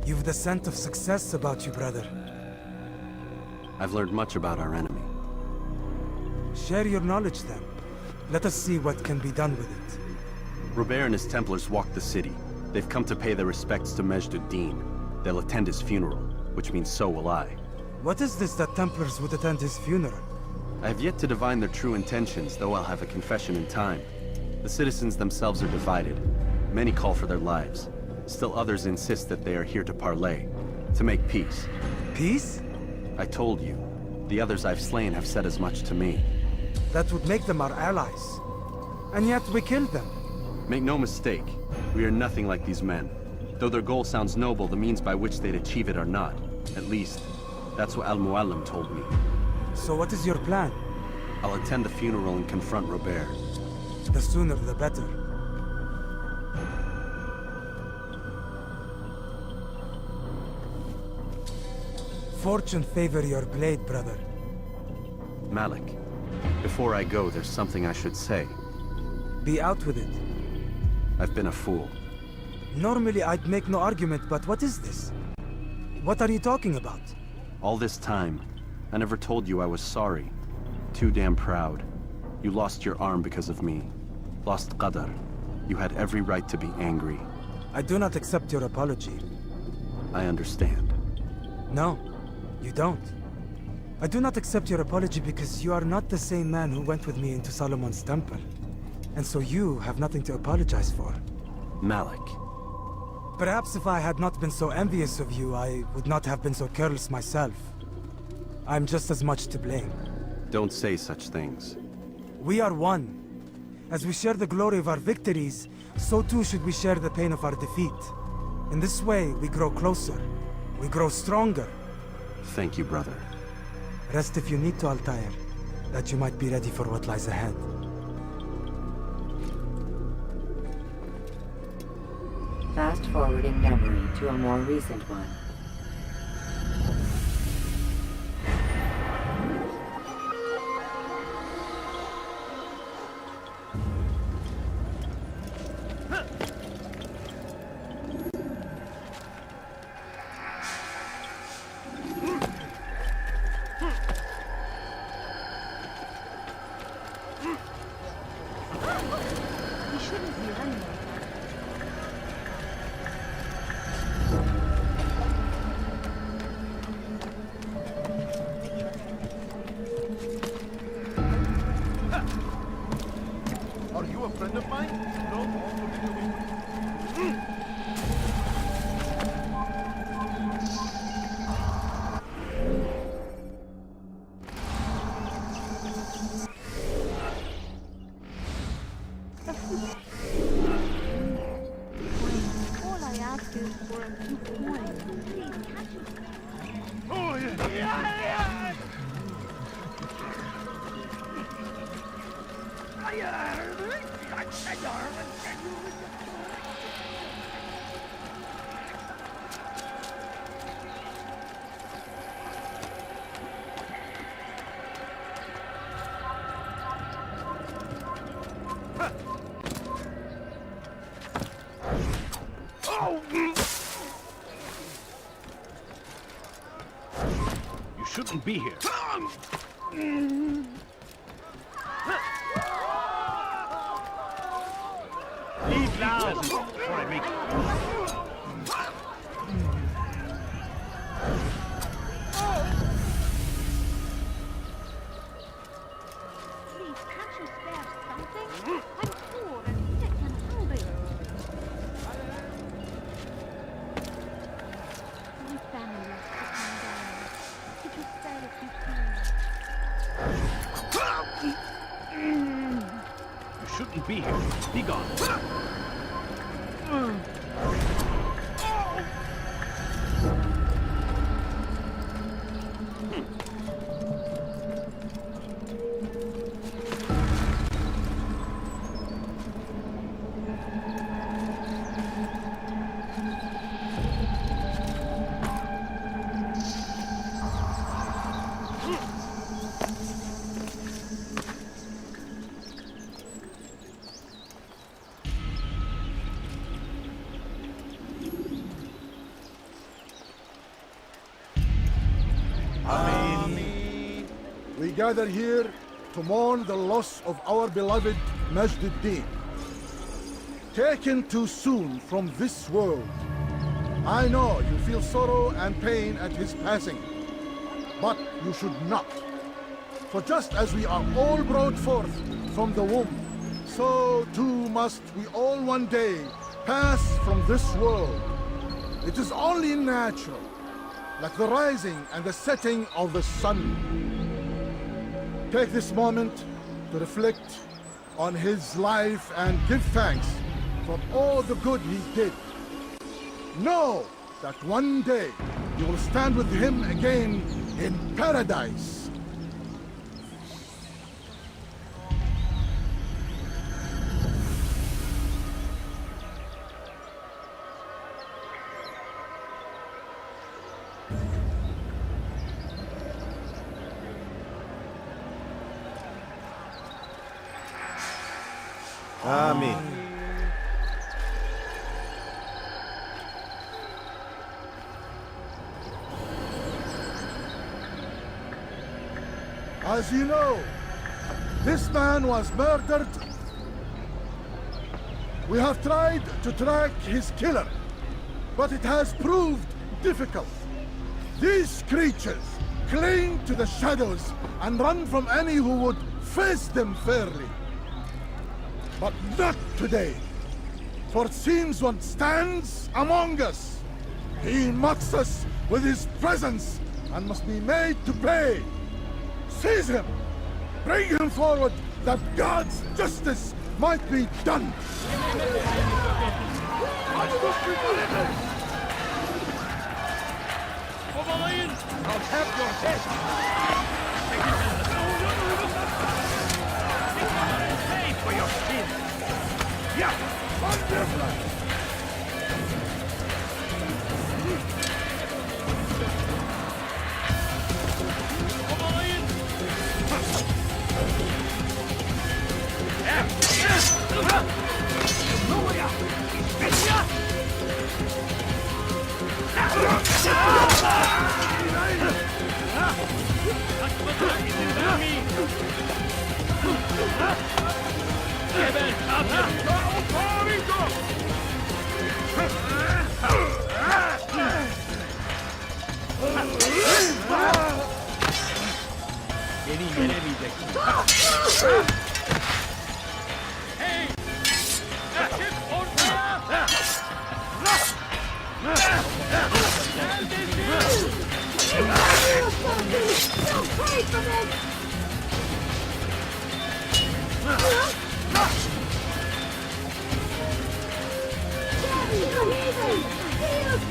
You've the scent of success about you, brother. I've learned much about our enemy. Share your knowledge then. Let us see what can be done with it. Robert and his Templars walked the city. They've come to pay their respects to Majd-ud-Din. They'll attend his funeral, which means so will I. What is this that Templars would attend his funeral? I have yet to divine their true intentions, though I'll have a confession in time. The citizens themselves are divided. Many call for their lives. Still others insist that they are here to parley, to make peace. Peace? I told you. The others I've slain have said as much to me. That would make them our allies. And yet we killed them. Make no mistake, we are nothing like these men. Though their goal sounds noble, the means by which they'd achieve it are not. At least, that's what Al-Muallim told me. So what is your plan? I'll attend the funeral and confront Robert. The sooner the better. Fortune favor your blade, brother. Malik, before I go, there's something I should say. Be out with it. I've been a fool. Normally I'd make no argument, but what is this? What are you talking about? All this time, I never told you I was sorry. Too damn proud. You lost your arm because of me. Lost Qadar. You had every right to be angry. I do not accept your apology. I understand. No, you don't. I do not accept your apology because you are not the same man who went with me into Solomon's temple. And so you have nothing to apologize for. Malik. Perhaps if I had not been so envious of you, I would not have been so careless myself. I'm just as much to blame. Don't say such things. We are one. As we share the glory of our victories, so too should we share the pain of our defeat. In this way, we grow closer. We grow stronger. Thank you, brother. Rest if you need to, Altair, that you might be ready for what lies ahead. Fast-forwarding memory to a more recent one. We shouldn't be running. Are you a friend of mine? No, All I ask is for a few coins. Please catch it. Oh, yeah. You shouldn't be here. Leave now before I make Please, can't you spare something? I'm poor and sick and hungry. My family is sitting down. Could you spare a few coins? You shouldn't be here. Be gone. we gather here to mourn the loss of our beloved Majd-ud-Din. Taken too soon from this world. I know you feel sorrow and pain at his passing, but you should not. For just as we are all brought forth from the womb, so too must we all one day pass from this world. It is only natural, like the rising and the setting of the sun. Take this moment to reflect on his life and give thanks for all the good he did. Know that one day you will stand with him again in paradise. Amen. As you know, this man was murdered. We have tried to track his killer, but it has proved difficult. These creatures cling to the shadows and run from any who would face them fairly. But not today, for it seems one stands among us. He mocks us with his presence and must be made to pay. Seize him! Bring him forward that God's justice might be done! Kovalayın! I'll have your head! Pay for your sins! Yeah! Wonderful! Beni yenemeyeceksin. Hey! Rakip ortaya! Don't pay for this! Daddy, you're leaving! He is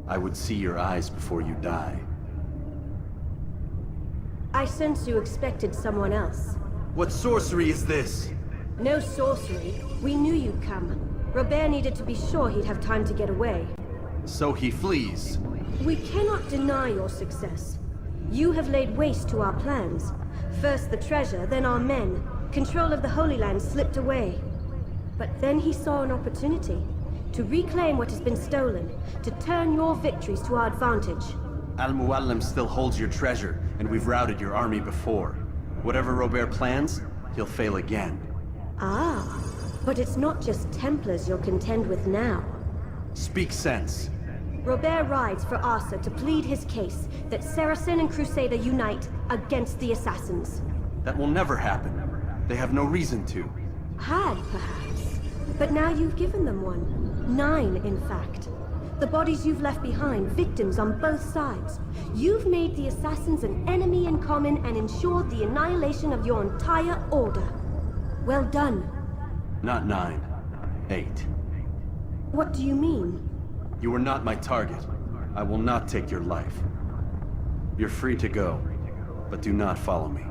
I would see your eyes before you die. I sense you expected someone else. What sorcery is this? No sorcery. We knew you'd come. Robert needed to be sure he'd have time to get away. So he flees. We cannot deny your success. You have laid waste to our plans. First the treasure, then our men. Control of the Holy Land slipped away. But then he saw an opportunity to reclaim what has been stolen, to turn your victories to our advantage. Al-Muallim still holds your treasure, and we've routed your army before. Whatever Robert plans, he'll fail again. Ah, but it's not just Templars you'll contend with now. Speak sense. Robert rides for Asa to plead his case that Saracen and Crusader unite against the Assassins. That will never happen. They have no reason to. Had, perhaps. But now you've given them one. 9, in fact. The bodies you've left behind, victims on both sides. You've made the Assassins an enemy in common and ensured the annihilation of your entire order. Well done. Not 9. 8. What do you mean? You were not my target. I will not take your life. You're free to go, but do not follow me.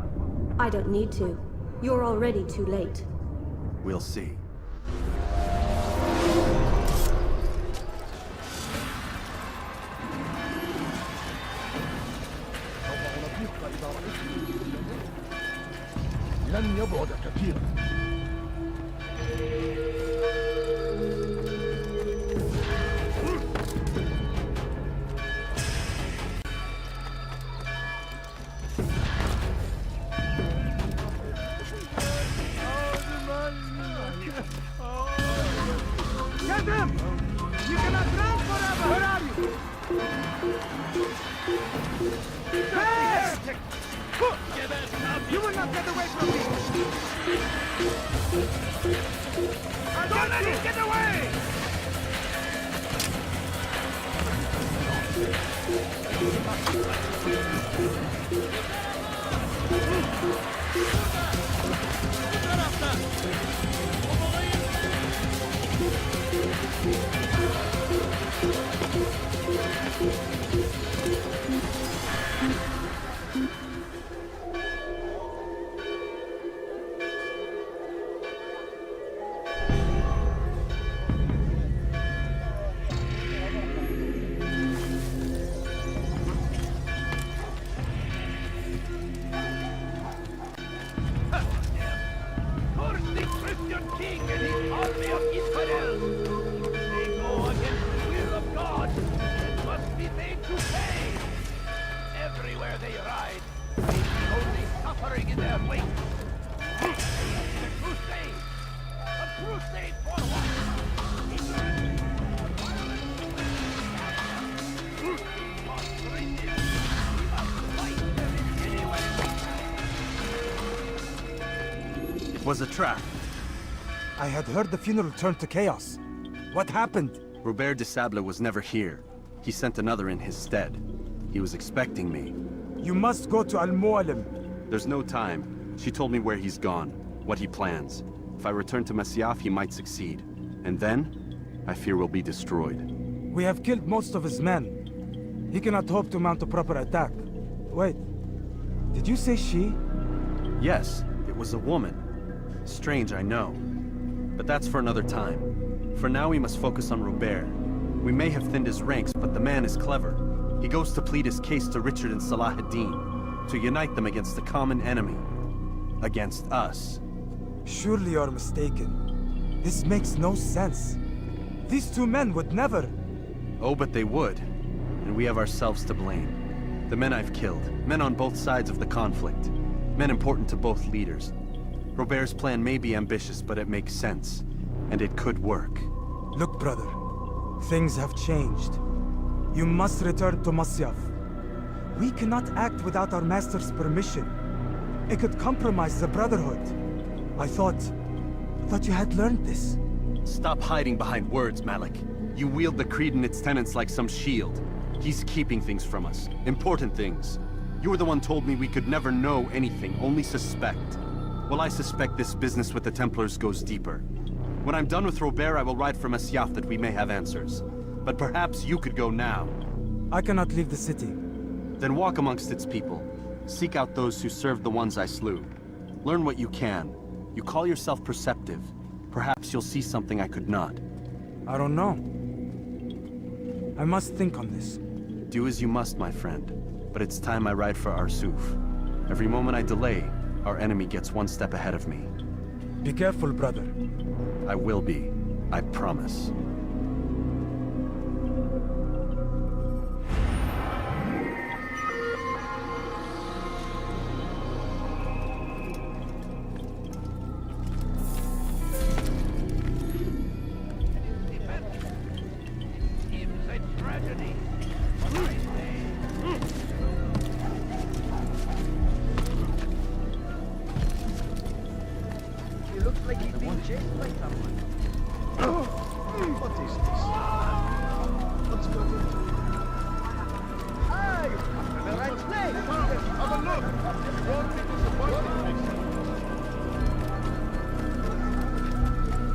I don't need to. You're already too late. We'll see. لن يبعد كثيرا. Get him! You cannot run forever! Where are you? Fast! You will not get away from me! Don't let him get away! Curse the Christian king and his army of Israel! They go against the will of God and must be made to pay! Everywhere they ride, they see only suffering in their wake! A crusade! A crusade for what? We must resist! We must fight them in any way! It was a trap. I had heard the funeral turned to chaos. What happened? Robert de Sable was never here. He sent another in his stead. He was expecting me. You must go to Al-Mualim. There's no time. She told me where he's gone, what he plans. If I return to Masyaf, he might succeed. And then, I fear we'll be destroyed. We have killed most of his men. He cannot hope to mount a proper attack. Wait, did you say she? Yes, it was a woman. Strange, I know. But that's for another time. For now, we must focus on Robert. We may have thinned his ranks, but the man is clever. He goes to plead his case to Richard and Salah ad-Din, to unite them against the common enemy. Against us. Surely you're mistaken. This makes no sense. These two men would never... Oh, but they would. And we have ourselves to blame. The men I've killed, men on both sides of the conflict. Men important to both leaders. Robert's plan may be ambitious, but it makes sense. And it could work. Look, brother. Things have changed. You must return to Masyaf. We cannot act without our master's permission. It could compromise the Brotherhood. I thought you had learned this. Stop hiding behind words, Malik. You wield the creed and its tenets like some shield. He's keeping things from us. Important things. You were the one told me we could never know anything, only suspect. Well, I suspect this business with the Templars goes deeper. When I'm done with Robert, I will ride for Masyaf that we may have answers. But perhaps you could go now. I cannot leave the city. Then walk amongst its people. Seek out those who served the ones I slew. Learn what you can. You call yourself perceptive. Perhaps you'll see something I could not. I don't know. I must think on this. Do as you must, my friend. But it's time I ride for Arsuf. Every moment I delay, our enemy gets one step ahead of me. Be careful, brother. I will be. I promise. Seems a tragedy. But I say, He looks like he's being chased by someone. What is this? What's going on? Ah, you've come to the right place. Have a look! You won't be disappointed.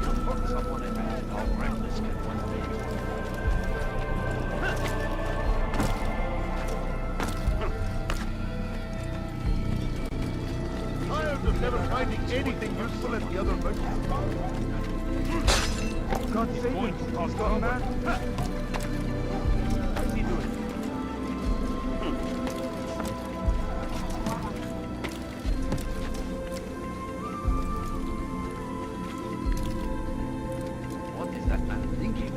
you put someone in bed. How reckless can one be? let the other merchants go. God save him. He's gone mad. What's he doing? What is that man thinking?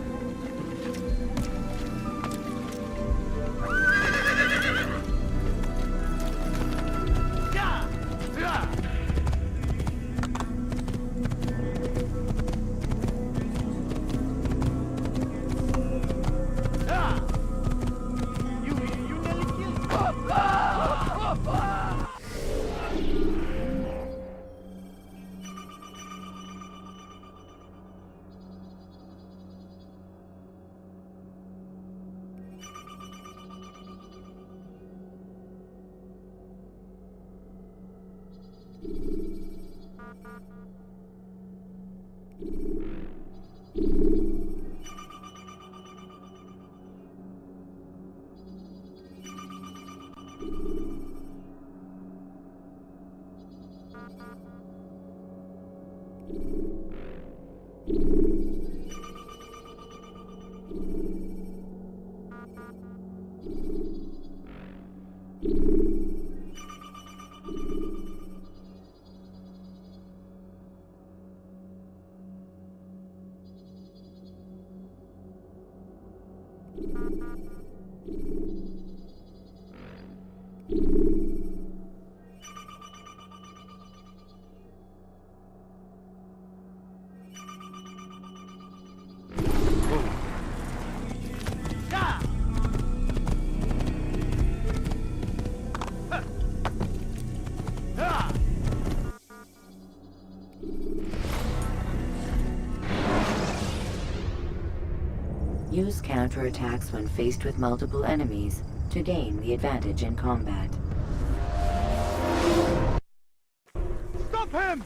Use counterattacks when faced with multiple enemies to gain the advantage in combat. Stop him!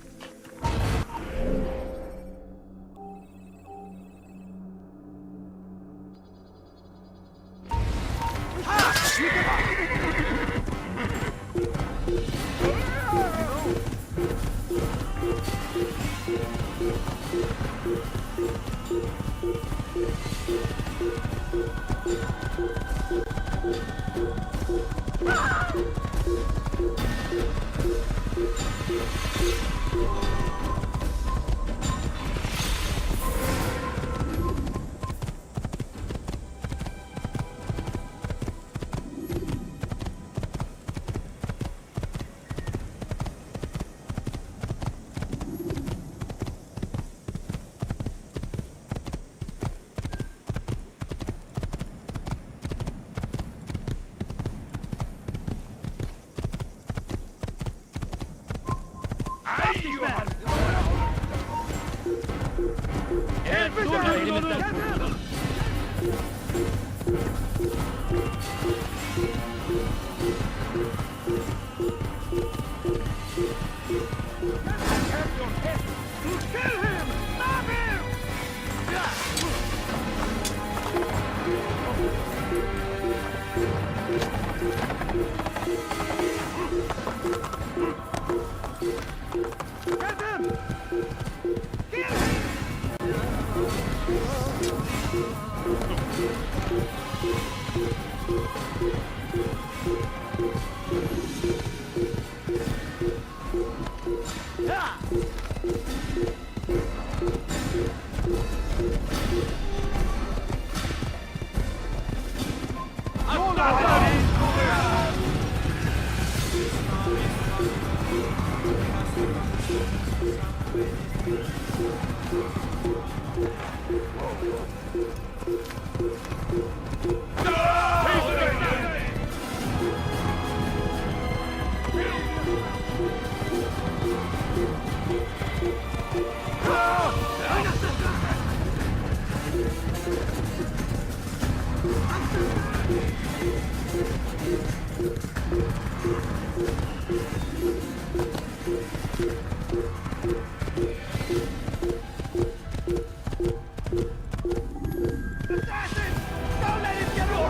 Assassins! Don't let him get away!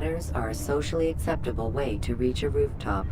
ladders are a socially acceptable way to reach a rooftop.